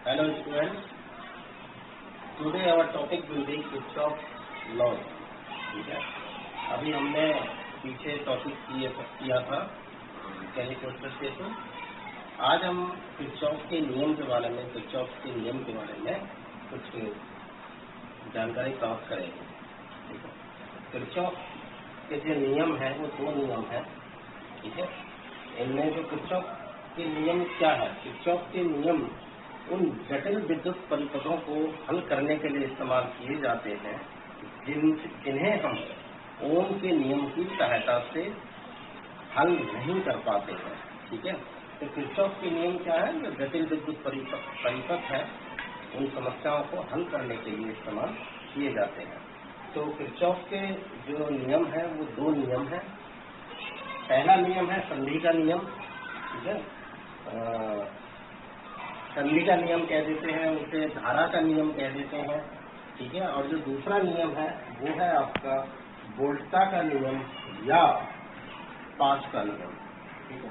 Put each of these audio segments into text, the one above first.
Hello students, today our topic will be Kirchhoff laws. ठीक है, अभी हमने पीछे टॉपिक किया था कैलिकोस्टर से। तो आज हम किर्चॉफ के नियम के बारे में, किर्चॉफ के नियम के बारे में कुछ जानकारी प्राप्त करेंगे। ठीक है, किर्चॉफ के जो नियम है वो दो नियम है। ठीक है, इनमें जो किर्चॉफ के नियम क्या है, किर्चॉफ के नियम उन जटिल विद्युत परिपथों को हल करने के लिए इस्तेमाल किए जाते हैं जिन्हें हम ओम के नियम की सहायता से हल नहीं कर पाते हैं। ठीक है, तो किर्चॉफ के नियम क्या है, जो जटिल विद्युत परिपथ है उन समस्याओं को हल करने के लिए इस्तेमाल किए जाते हैं। तो किर्चॉफ के जो नियम है वो दो नियम है। पहला नियम है संधि का नियम। ठीक है, संधि का नियम कह देते हैं, उसे धारा का नियम कह देते हैं। ठीक है, और जो दूसरा नियम है वो है आपका वोल्टता का नियम या पास का नियम। ठीक है,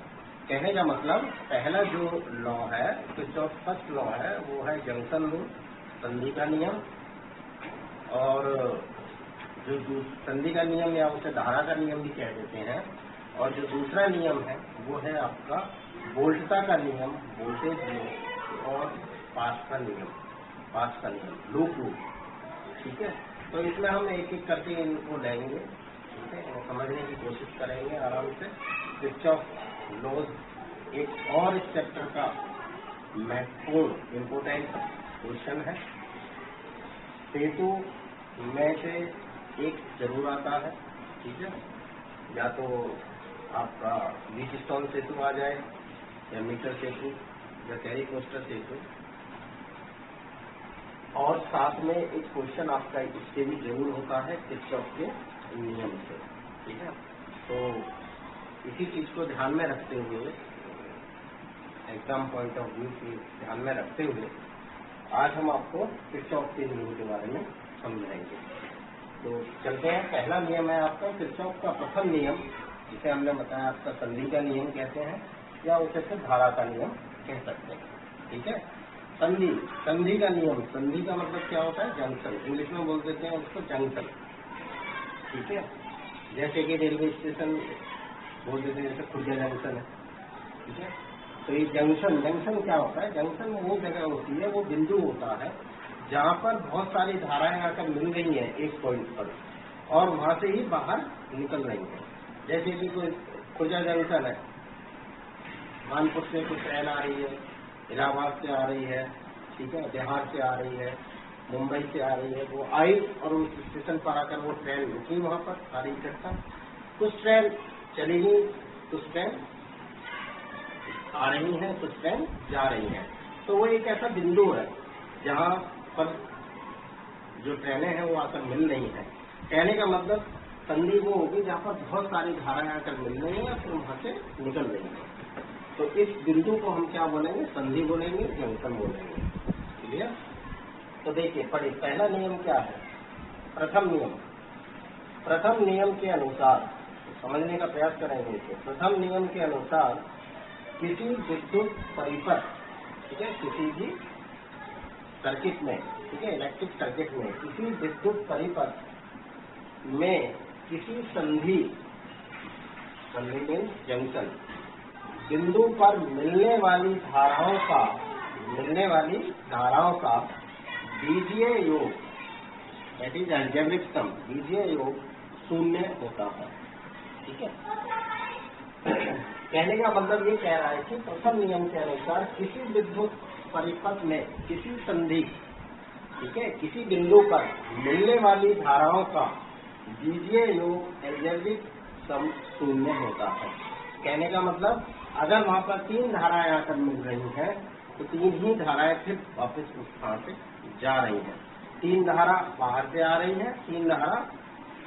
कहने का मतलब पहला जो लॉ है, जो फर्स्ट लॉ है वो है जंक्शन लॉ, संधि का नियम। और जो संधि का नियम या उसे धारा का नियम भी कह देते हैं। और जो दूसरा नियम है वो है आपका वोल्टता का नियम, वोल्टेज लॉ, और पास का नियम, लूप रूल। ठीक है, तो इसमें हम एक एक करके इनको लेंगे। ठीक है, और समझने की कोशिश करेंगे आराम से। किर्चॉफ लॉज एक और इस चैप्टर का महत्वपूर्ण इम्पोर्टेंट क्वेश्चन है। सेतु में से एक जरूर आता है। ठीक है, या तो आपका व्हीटस्टोन सेतु आ जाए, या मीटर सेतु, या कैलिकोस्टर सेतु। और साथ में एक क्वेश्चन आपका इससे भी जरूर होता है किर्चॉफ के नियम से। ठीक है, तो इसी चीज को ध्यान में रखते हुए, एग्जाम पॉइंट ऑफ व्यू के ध्यान में रखते हुए आज हम आपको किर्चॉफ के नियम के बारे में समझाएंगे। तो चलते हैं। पहला नियम है आपका किर्चॉफ का प्रथम नियम, जिसे हमने बताया आपका संधि का नियम कहते हैं, या उसे फिर धारा का नियम कह सकते हैं। ठीक है, संधि का नियम, संधि का मतलब क्या होता है, जंक्शन। इंग्लिश में बोल देते हैं उसको जंक्शन। ठीक है, जैसे कि रेलवे स्टेशन बोल देते हैं, जैसे खुर्जा जंक्शन है। ठीक है, तो ये जंक्शन क्या होता है, जंक्शन वो जगह होती है, वो बिंदु होता है जहाँ पर बहुत सारी धाराएं आकर मिल रही हैं एक पॉइंट पर, और वहां से ही बाहर निकल रही हैं। जैसे कि कोई खुर्जा जंक्शन है, कानपुर से कुछ ट्रेन आ रही है, इलाहाबाद से आ रही है, ठीक है, बिहार से आ रही है, मुंबई से आ रही है, वो आई और उस स्टेशन पर आकर वो ट्रेन रुकी वहां पर सारी इकट्ठा। कुछ ट्रेन चली गई, कुछ ट्रेन आ रही हैं, कुछ ट्रेन जा रही हैं। तो वो एक ऐसा बिंदु है जहाँ पर जो ट्रेनें हैं वो आकर मिल रही हैं। कहने का मतलब संधि वो होगी जहाँ पर बहुत सारी धाराएं आकर मिल रही हैं, फिर वहां से निकल रही हैं। तो इस बिंदु को हम क्या बोलेंगे, संधि बोलेंगे, जंक्शन बोलेंगे। क्लियर? तो देखिए, पढ़िए, पहला नियम क्या है, प्रथम नियम के अनुसार समझने का प्रयास करेंगे इसे। प्रथम नियम के अनुसार किसी विद्युत परिपथ, ठीक है, किसी भी सर्किट में, ठीक है, इलेक्ट्रिक सर्किट में किसी विद्युत परिपथ में किसी संधि मीन्स जंक्शन बिंदु पर मिलने वाली धाराओं का बीजीय योग, दैट इज अलजेब्रिक सम, बीजीय योग शून्य होता है। ठीक है, कहने का मतलब ये कह रहा है कि प्रथम नियम के अनुसार किसी विद्युत परिपथ में किसी संधि, ठीक है, किसी बिंदु पर मिलने वाली धाराओं का बीजीय योग अलजेब्रिक सम शून्य होता है। कहने का मतलब अगर वहां पर तीन धाराएं आकर मिल रही हैं तो तीन ही धाराएं फिर वापस उस स्थान से जा रही हैं। तीन धारा बाहर से आ रही है, तीन धारा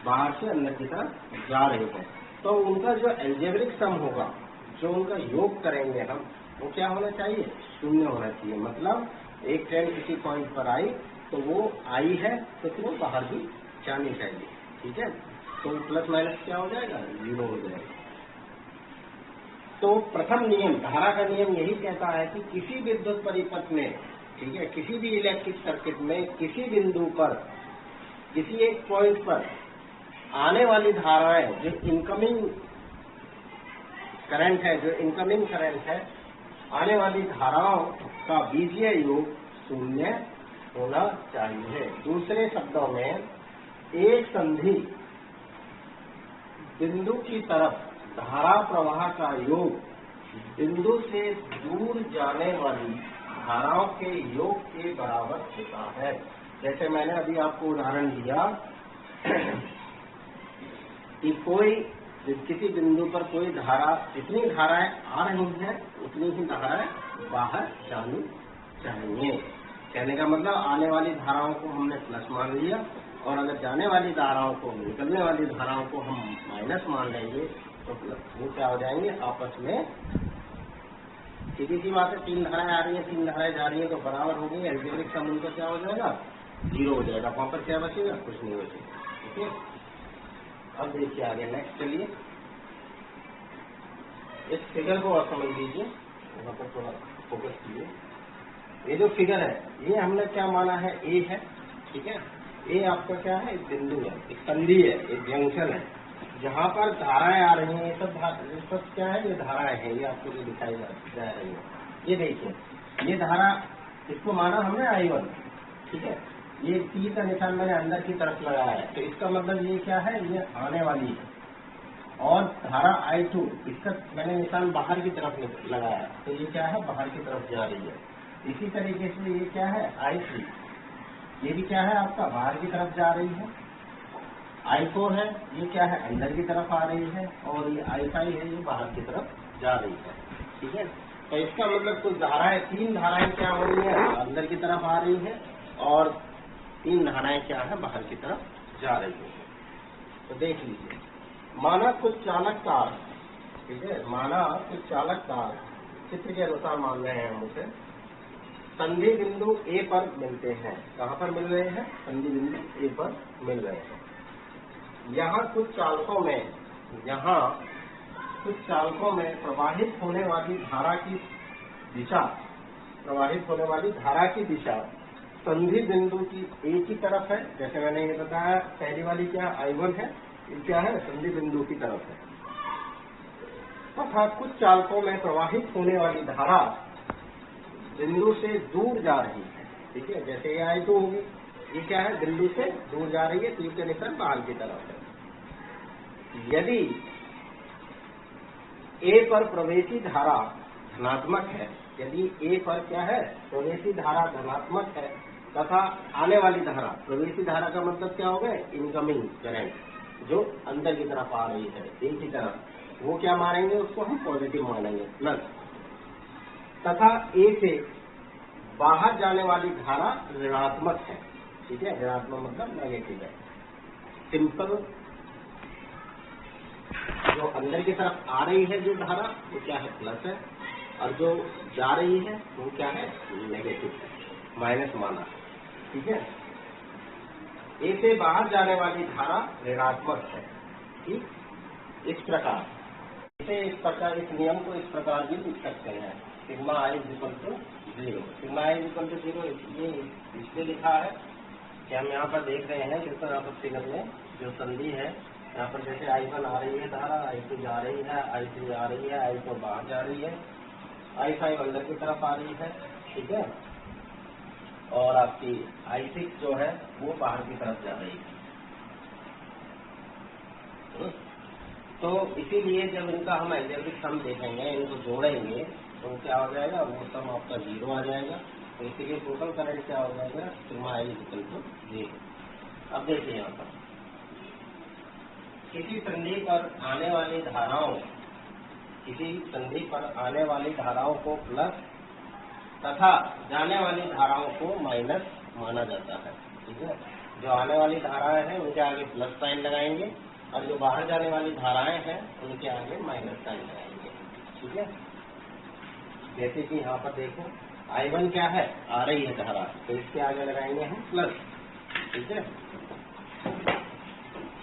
बाहर से अंदर की तरफ जा रही है। तो उनका जो अलजेब्रिक सम होगा, जो उनका योग करेंगे हम, वो क्या होना चाहिए, शून्य होना चाहिए। मतलब एक ट्रेन किसी पॉइंट पर आई तो वो आई है तो फिर वो बाहर भी जानी चाहिए। ठीक है, तो प्लस माइनस क्या हो जाएगा, 0 हो जाएगा। तो प्रथम नियम, धारा का नियम यही कहता है कि किसी विद्युत परिपथ में ठीक है, किसी भी इलेक्ट्रिक सर्किट में किसी बिंदु पर, किसी एक पॉइंट पर आने वाली धाराएं, जो इनकमिंग करंट है, आने वाली धाराओं का बीजीय योग 0 होना चाहिए। दूसरे शब्दों में, एक संधि बिंदु की तरफ धारा प्रवाह का योग बिंदु से दूर जाने वाली धाराओं के योग के बराबर होता है। जैसे मैंने अभी आपको उदाहरण दिया कि किसी बिंदु पर कोई धारा, जितनी धाराएं आ रही हैं उतनी ही धाराएं बाहर जानी चाहिए। कहने का मतलब, आने वाली धाराओं को हमने प्लस मान लिया और अगर जाने वाली धाराओं को, निकलने वाली धाराओं को हम माइनस मान लेंगे तो वो क्या हो जाएंगे, आपस में सीधी सी बात है, 3 धाराएं आ रही हैं, 3 धाराएं जा रही हैं तो बराबर हो गई। अलजेब्रिक सम उनका क्या हो जाएगा, 0 हो जाएगा। वहां पर क्या बचेगा, कुछ नहीं बचेगा। ठीक है, अब देखिए आगे, नेक्स्ट चलिए, इस फिगर को और समझ लीजिए, यहाँ पर थोड़ा फोकस कीजिए। ये जो फिगर है, ये हमने क्या माना है, ए है। ठीक है, ए आपका क्या है, एक बिंदु है, एक संधि है, एक जंक्शन है, जहाँ पर धाराएं आ रही हैं। ये सब क्या है, ये धाराएं हैं, ये आपको जो दिखाई जा रही है। ये देखिए, ये धारा, इसको माना हमने I1। ठीक है, ये तीर का निशान मैंने अंदर की तरफ लगाया है, तो इसका मतलब ये क्या है, ये आने वाली है। और धारा I2, इसका मैंने निशान बाहर की तरफ लगाया, तो ये क्या है, बाहर की तरफ जा रही है। इसी तरीके से ये क्या है, I3, ये भी क्या है आपका, बाहर की तरफ जा रही है। I4 है, ये क्या है, अंदर की तरफ आ रही है। और ये I5 है, ये बाहर की तरफ जा रही है। ठीक है, तो इसका मतलब कुछ धाराएं, 3 धाराएं क्या हो रही है, अंदर की तरफ आ रही है और 3 धाराएं क्या है, बाहर की तरफ जा रही है। तो देख लीजिए, माना कुछ चालक तार, ठीक है, माना कुछ चालक तार चित्र के अनुसार मान रहे हैं हम उसे, संधि बिंदु ए पर मिलते हैं। कहाँ पर मिल रहे हैं, संधि बिंदु ए पर मिल रहे हैं। यहाँ कुछ चालकों में प्रवाहित होने वाली धारा की दिशा संधि बिंदु की ए की तरफ है। जैसे मैंने ये बताया, पहली वाली क्या I1 है, ये क्या है, संधि बिंदु की तरफ है। तथा कुछ चालकों में प्रवाहित होने वाली धारा बिंदु से दूर जा रही है। ठीक है, जैसे ये I2 होगी, ये क्या है, बिंदु से दूर जा रही है, तीर के निशान बाहर की तरफ है। यदि ए पर प्रवेशी धारा धनात्मक है, यदि ए पर क्या है, प्रवेशी धारा धनात्मक है, तथा आने वाली धारा, प्रवेशी धारा का मतलब क्या हो गया, इनकमिंग करंट, जो अंदर की तरफ आ रही है ए की तरफ, वो क्या मानेंगे, उसको हम पॉजिटिव मानेंगे, प्लस। तथा ए से बाहर जाने वाली धारा ऋणात्मक है। ठीक है, ऋणात्मक मतलब नेगेटिव है। सिंपल, जो अंदर की तरफ आ रही है जो धारा, वो क्या है, प्लस है, और जो जा रही है वो क्या है, नेगेटिव है, माइनस माना। ठीक है, ए से बाहर जाने वाली धारा ऋणात्मक है। ठीक, इस प्रकार इस नियम को इस प्रकार भी लिख सकते हैं, सिग्मा I = 0। सिग्मा I = 0 इसलिए लिखा है कि हम यहाँ पर देख रहे हैं, जैसे यहाँ पर फिगर में जो संधि है, यहाँ पर जैसे I1 आ रही है धारा, I2 जा रही है, I3 आ रही है, I4 बाहर जा रही है, I5 अंदर की तरफ आ रही है। ठीक है, और आपकी I6 जो है वो बाहर की तरफ जा रही है। तो इसीलिए जब इनका हम अलजेब्रिक सम देखेंगे, इनको जोड़ेंगे, तो क्या हो जाएगा, वो सम आपका 0 आ जाएगा। तो इसीलिए टोटल करंट क्या हो जाएगा, सिग्मा I = 0। अब देखिए यहाँ पर, किसी संधि पर आने वाली धाराओं को प्लस तथा जाने वाली धाराओं को माइनस माना जाता है। ठीक है, जो आने वाली धाराएं हैं उनके आगे प्लस साइन लगाएंगे, और जो बाहर जाने वाली धाराएं हैं उनके आगे माइनस साइन लगाएंगे। ठीक है, जैसे कि यहाँ पर देखो, I1 क्या है, आ रही है धारा, तो इसके आगे लगाएंगे हम प्लस। ठीक है,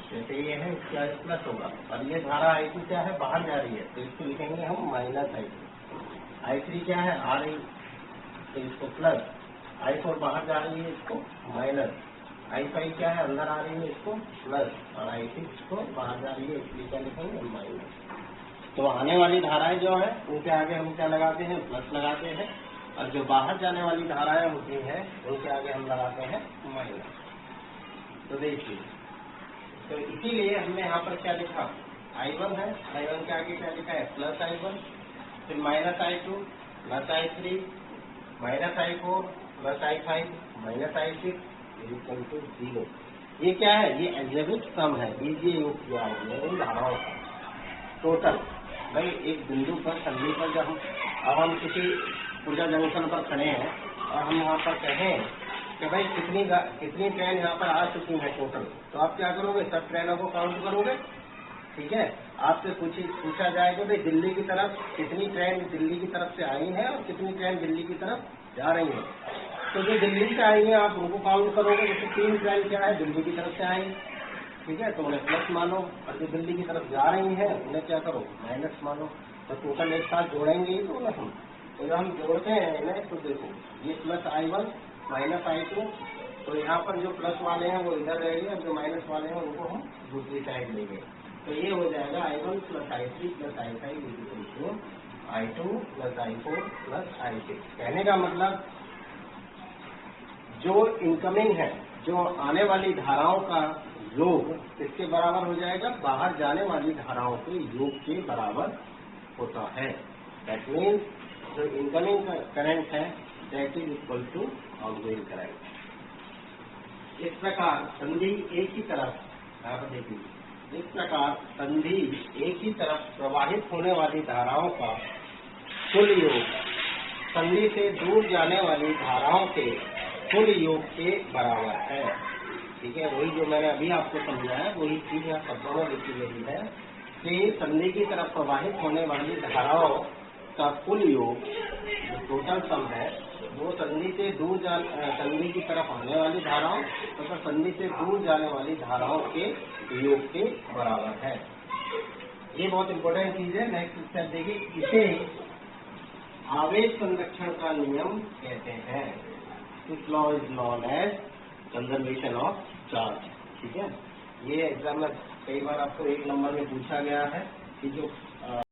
जैसे ये है, इसके आगे प्लस होगा, और ये धारा I2 क्या है, बाहर जा रही है, तो इसको लिखेंगे हम -I2। I3 क्या है, आ रही, तो इसको प्लस, I4 बाहर जा रही है इसको माइनस, I5 क्या है अंदर आ रही है इसको प्लस, और I6 को बाहर जा रही है इसलिए क्या लिखेंगे माइनस। तो आने वाली धाराएं जो है उनके आगे हम क्या लगाते हैं प्लस लगाते हैं, और जो बाहर जाने वाली धाराएं होती हैं उनके आगे हम लगाते हैं माइनस। तो देखिए, तो इसीलिए हमने यहाँ पर क्या लिखा I1 है, I1 के आगे क्या लिखा है प्लस I1, फिर minus I2 plus I3 minus I4 plus I5 minus I6 equal to 0। ये क्या है, ये एल्जेब्रिक सम है, बीजीय योग किया है इन धाराओं का टोटल। भाई एक बिंदु पर संधि पर जब हम किसी ऊर्जा जंक्शन पर खड़े हैं और हम यहाँ पर कहें कि भाई कितनी ट्रेन यहाँ पर आ चुकी है टोटल, तो आप क्या करोगे सब ट्रेनों को काउंट करोगे। ठीक है, आपसे पूछा जाएगा भाई दिल्ली की तरफ कितनी ट्रेन दिल्ली की तरफ से आई है और कितनी ट्रेन दिल्ली की तरफ जा रही है, तो जो दिल्ली से आई है आप उनको काउंट करोगे। जैसे 3 ट्रेन क्या है दिल्ली की तरफ से आई, ठीक है, तो उन्हें प्लस मानो, और जो दिल्ली की तरफ जा रही है उन्हें क्या करो माइनस मानो। तो टोटल एक साथ जोड़ेंगे ही तो हम, तो जब हम जोड़ते हैं इन्हें तो देखो ये प्लस I1 माइनस I2, तो यहाँ पर जो प्लस वाले हैं वो इधर रहेंगे और जो माइनस वाले हैं उनको हम दूसरी साइड लेंगे। तो ये हो जाएगा I1 plus I3 plus I5 equal to I2 plus I4 plus I6। कहने का मतलब जो इनकमिंग है, जो आने वाली धाराओं का योग किसके बराबर हो जाएगा, बाहर जाने वाली धाराओं के योग के बराबर होता है। दैट मीन्स जो इनकमिंग करंट है that is equal to outgoing current. इस प्रकार संधि एक ही तरफ, यहाँ पर देखिए, इस प्रकार संधि एक ही तरफ प्रवाहित होने वाली धाराओं का कुल योग संधि से दूर जाने वाली धाराओं के कुल योग के बराबर है। ठीक है, वही जो मैंने अभी आपको समझाया वही चीज यहाँ शब्दों में लिखी गई है कि संधि की तरफ प्रवाहित होने वाली धाराओं का कुल योग जो टोटल सम है वो संधि की तरफ आने वाली धाराओं तथा संधि से दूर जाने वाली धाराओं के योग के बराबर है। ये बहुत इंपॉर्टेंट चीज है। नेक्स्ट स्टेप देखिए, इसे आवेश संरक्षण का नियम कहते हैं। This law is known as conservation of charge. ठीक है, ये एग्जाम में कई बार आपको 1 नंबर में पूछा गया है कि जो